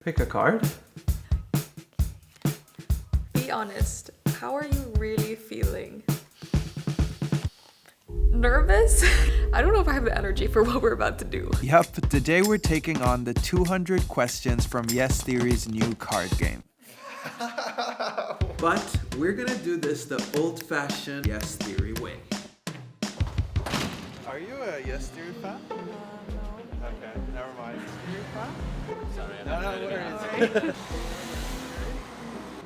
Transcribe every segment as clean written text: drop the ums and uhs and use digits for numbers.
Pick a card. Be honest, how are you really feeling? Nervous? I don't know if I have the energy for what we're about to do. Yup, today we're taking on the 200 questions from Yes Theory's new card game. But we're gonna do this the old-fashioned Yes Theory way. Are you a Yes Theory fan? No. Okay, never mind. Are you a fan? Sorry, No, worries.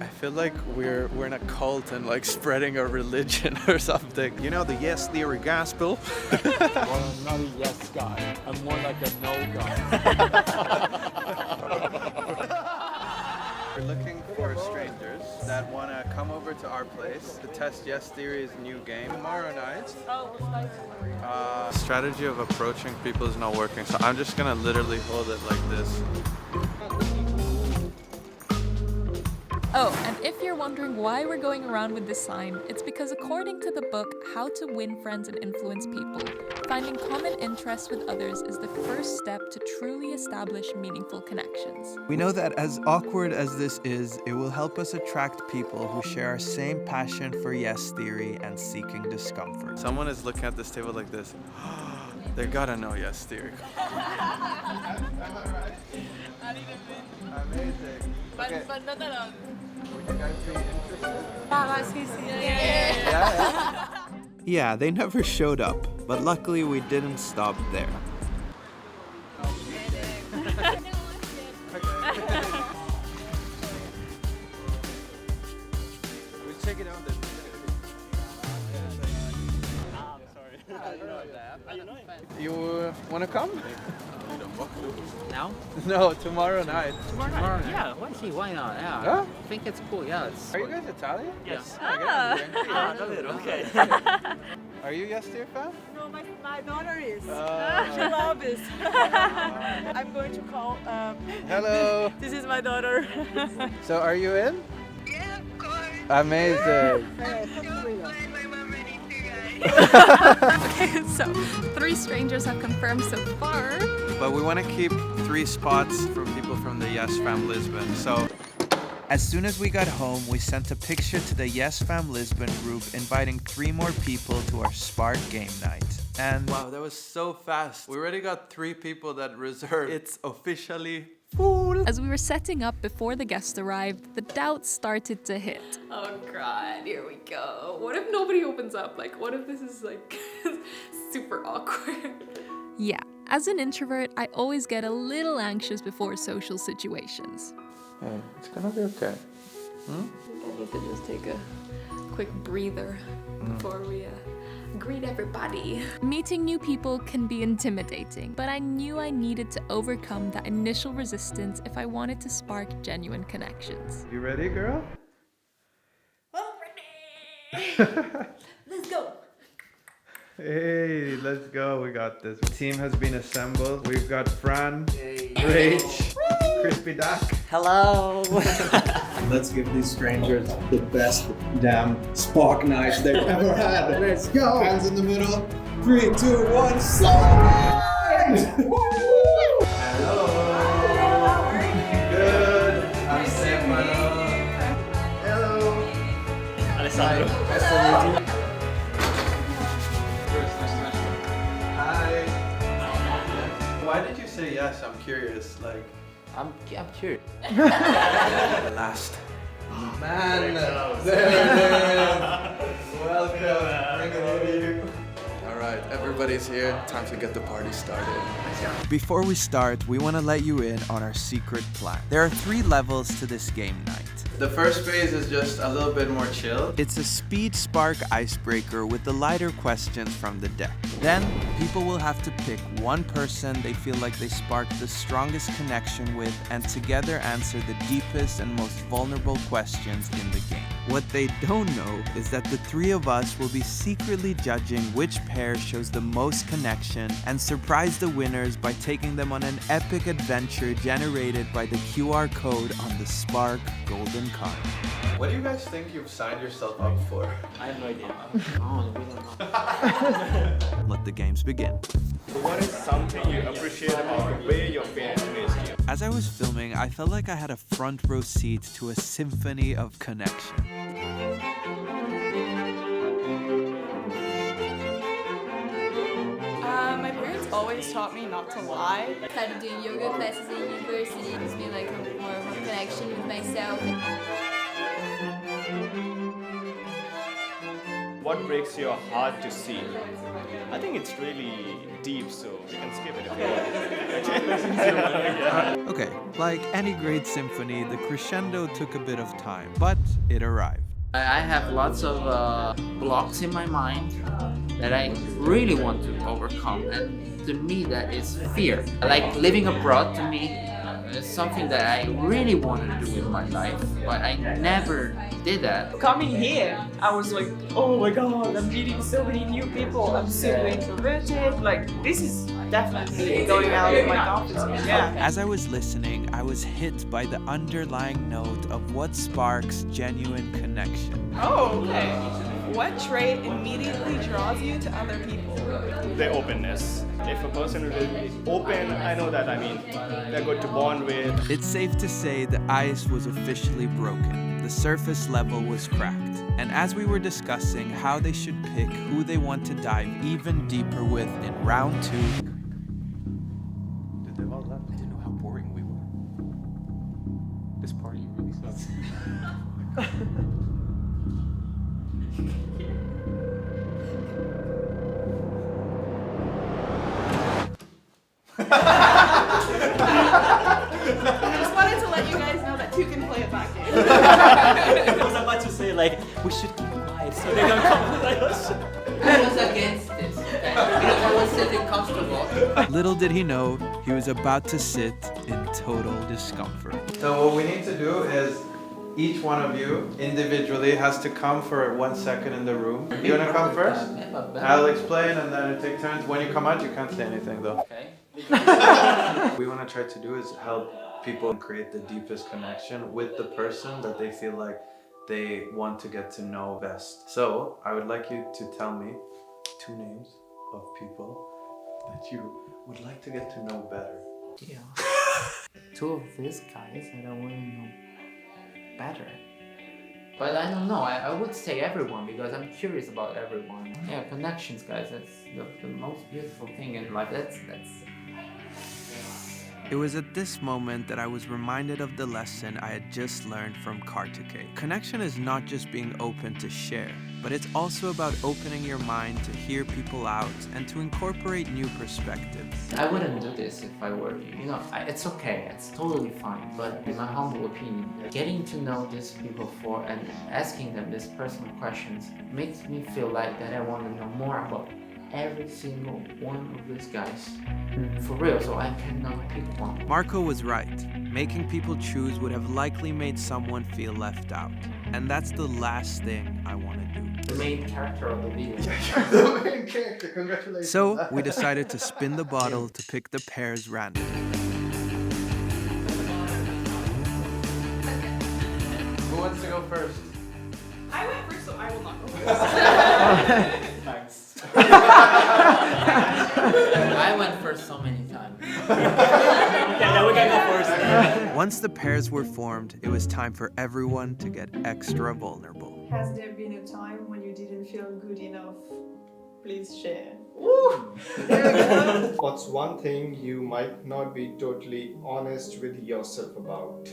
I feel like we're in a cult and like spreading a religion or something. You know the Yes Theory gospel? Well, I'm not a yes guy. I'm more like a no guy. We're looking for strangers that want to come over to our place to test Yes Theory's new game tomorrow night. Strategy of approaching people is not working, so I'm just gonna literally hold it like this. Oh, and if you're wondering why we're going around with this sign, it's because according to the book How to Win Friends and Influence People, finding common interests with others is the first step to truly establish meaningful connections. We know that as awkward as this is, it will help us attract people who share our same passion for Yes Theory and seeking discomfort. Someone is looking at this table like this. They gotta know Yes Theory. Amazing. But not alone. Would you guys be interested? Yeah, they never showed up, but luckily we didn't stop there. We check it out. You wanna come? Now? No, tomorrow night. Tomorrow night? Yeah, why not? Yeah. Huh? I think it's cool, yeah. It's Are you guys Italian? Yes. Okay. Are you Yes Theory fan? No, my daughter is. She loves it. I'm going to call. Hello. This is my daughter. So are you in? Yeah, of course. Amazing. My mom ready too, guys. Okay, so 3 strangers have confirmed so far. But we want to keep 3 spots for people from the Yes Fam Lisbon. So as soon as we got home, we sent a picture to the Yes Fam Lisbon group inviting 3 more people to our Spark game night. And wow, that was so fast. We already got 3 people that reserved. It's officially full. As we were setting up before the guests arrived, the doubts started to hit. Oh god, here we go. What if nobody opens up? Like, what if this is like super awkward? Yeah, as an introvert, I always get a little anxious before social situations. Hey, it's gonna be okay. I need to just take a quick breather before we greet everybody. Meeting new people can be intimidating, but I knew I needed to overcome that initial resistance if I wanted to spark genuine connections. You ready, girl? Let's go. Hey, let's go. We got this. The team has been assembled. We've got Fran, Rach, Crispy Duck. Hello! Let's give these strangers the best damn Spark night they've ever had. Let's go! Hands in the middle. 3, 2, 1, slide! Hello! Good. I'm Stefano. Hello. Alessandro. Nice to meet you. Hi. Why did you say yes? I'm curious. Like, I'm curious. the last. Man, there it is. Welcome. Bring it with you. All right, everybody's here. Time to get the party started. Before we start, we want to let you in on our secret plan. There are 3 levels to this game night. The first phase is just a little bit more chill. It's a speed spark icebreaker with the lighter questions from the deck. Then, people will have to pick one person they feel like they sparked the strongest connection with and together answer the deepest and most vulnerable questions in the game. What they don't know is that the 3 of us will be secretly judging which pair shows the most connection and surprise the winners by taking them on an epic adventure generated by the QR code on the Spark Golden Card. What do you guys think you've signed yourself up for? I have no idea. Oh, we don't know. Let the games begin. What is something you appreciate about the way your band is here? As I was filming, I felt like I had a front row seat to a symphony of connection. My parents always taught me not to lie. Started doing yoga classes in university. It's been like more of a connection with myself. What breaks your heart to see? I think it's really deep, so we can skip it if you want. Okay, like any great symphony, the crescendo took a bit of time, but it arrived. I have lots of blocks in my mind that I really want to overcome, and to me that is fear. Like living abroad to me is something that I really want to do in my life, but I never did that. Coming here, I was like, oh my god, I'm meeting so many new people. I'm super introverted. Like, this is definitely going out of my comfort zone. Yeah. As I was listening, I was hit by the underlying note of what sparks genuine connection. Oh, okay. What trait immediately draws you to other people? Their openness. If a person is open, I know that, they're good to bond with. It's safe to say the ice was officially broken. The surface level was cracked. And as we were discussing how they should pick who they want to dive even deeper with in round 2, Did they all left? I didn't know how boring we were. This party really sucks. I just wanted to let you guys know that you can play it back in. I was about to say like we should keep quiet so they don't come like us. I was against this, okay? Because I was sitting comfortable. little did he know he was about to sit in total discomfort. So what we need to do is each one of you individually has to come for 1 second in the room. You wanna come first? I'll explain and then take turns. When you come out, you can't say anything though. Okay. What we want to try to do is help people create the deepest connection with the person that they feel like they want to get to know best. So I would like you to tell me 2 names of people that you would like to get to know better. Yeah. 2 of these guys that I want to know better. But I don't know, I would say everyone because I'm curious about everyone. Yeah, connections, guys, that's the most beautiful thing in life. That's It was at this moment that I was reminded of the lesson I had just learned from Kartikeya. Connection is not just being open to share, but it's also about opening your mind to hear people out and to incorporate new perspectives. I wouldn't do this if I were you. You know, it's okay, it's totally fine. But in my humble opinion, getting to know these people and asking them these personal questions makes me feel like that I want to know more about every single one of these guys. For real, so I cannot pick one. Marco was right. Making people choose would have likely made someone feel left out. And that's the last thing I want to do. The main character of the video. The main character, congratulations. So we decided to spin the bottle to pick the pairs randomly. Who wants to go first? I went first, so I will not go first. Thanks. I went first so many times. Okay, now we can go first. Once the pairs were formed, it was time for everyone to get extra vulnerable. Has there been a time when you didn't feel good enough? Please share. What's one thing you might not be totally honest with yourself about?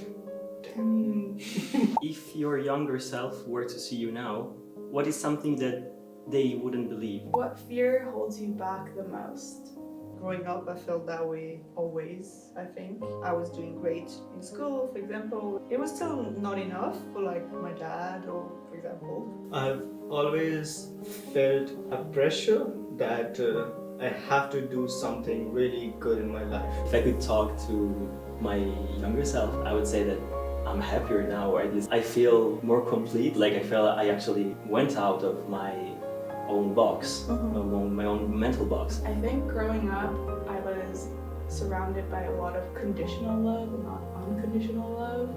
If your younger self were to see you now, what is something that they wouldn't believe? What fear holds you back the most? Growing up, I felt that way always, I think. I was doing great in school, for example. It was still not enough for like my dad or, for example. I've always felt a pressure that I have to do something really good in my life. If I could talk to my younger self, I would say that I'm happier now, or at least I feel more complete. Like I feel I actually went out of my own box, my own mental box. I think growing up, I was surrounded by a lot of conditional love, not unconditional love.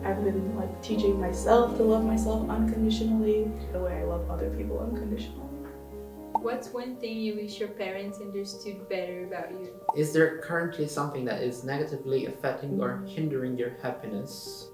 I've been like teaching myself to love myself unconditionally, the way I love other people unconditionally. What's one thing you wish your parents understood better about you? Is there currently something that is negatively affecting or hindering your happiness?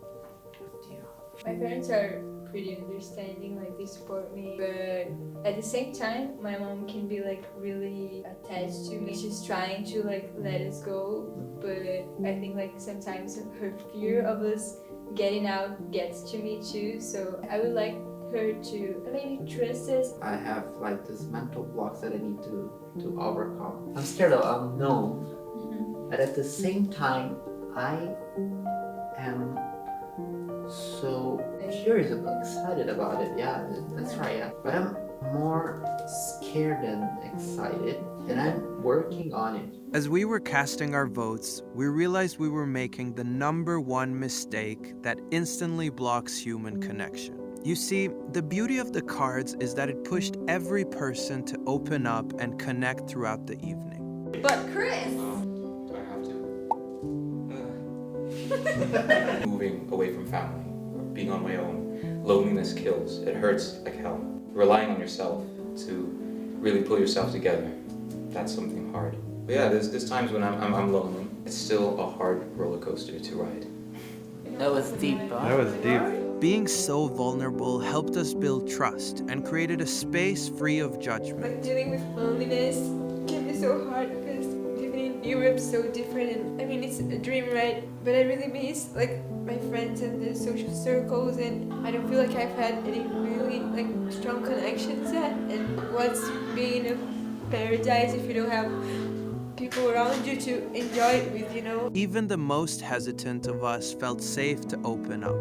My parents are pretty understanding, like they support me, but at the same time my mom can be like really attached to me. She's trying to like let us go, but I think like sometimes her fear of us getting out gets to me too, so I would like her to maybe trust us. I have like this mental blocks that I need to overcome. I'm scared of unknown, but at the same time I am so curious and excited about it. Yeah, that's right. Yeah, but I'm more scared than excited, and I'm working on it. As we were casting our votes, we realized we were making the #1 mistake that instantly blocks human connection. You see, the beauty of the cards is that it pushed every person to open up and connect throughout the evening. But Chris! Do I have to? Moving away from family, being on my own, loneliness kills. It hurts like hell. Relying on yourself to really pull yourself together, that's something hard. But yeah, there's times when I'm lonely. It's still a hard roller coaster to ride. That was deep, huh? That was deep. Being so vulnerable helped us build trust and created a space free of judgment. Like dealing with loneliness can be so hard because living in Europe is so different, and I mean it's a dream, right? But I really miss like my friends and the social circles, and I don't feel like I've had any really like strong connections yet. And what's being a paradise if you don't have people around you to enjoy it with, you know? Even the most hesitant of us felt safe to open up.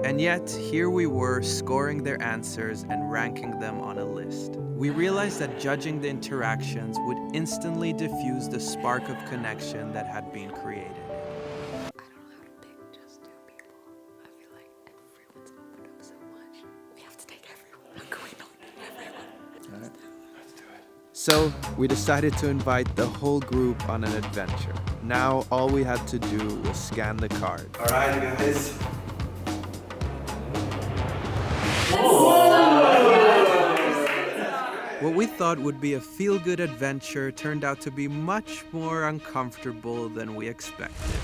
And yet, here we were scoring their answers and ranking them on a list. We realized that judging the interactions would instantly diffuse the spark of connection that had been created. I don't know how to pick just 2 people. I feel like everyone's opened up so much. We have to take everyone. I'm going on everyone. Let's do it. So, we decided to invite the whole group on an adventure. Now, all we had to do was scan the card. All right, guys. What we thought would be a feel-good adventure turned out to be much more uncomfortable than we expected.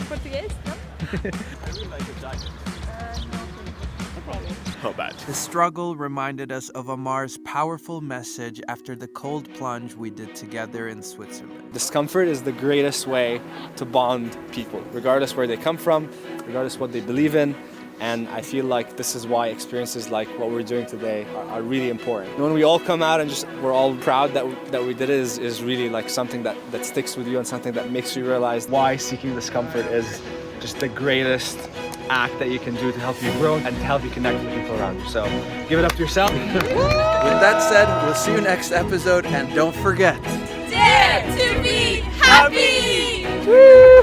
Português? Oh, bad. The struggle reminded us of Amar's powerful message after the cold plunge we did together in Switzerland. Discomfort is the greatest way to bond people, regardless where they come from, regardless what they believe in. And I feel like this is why experiences like what we're doing today are really important. When we all come out and just we're all proud that we did it is really like something that sticks with you and something that makes you realize why Seeking Discomfort is just the greatest act that you can do to help you grow and to help you connect with people around you. So give it up to yourself. With that said, we'll see you next episode, and don't forget, Dare to be happy! Woo!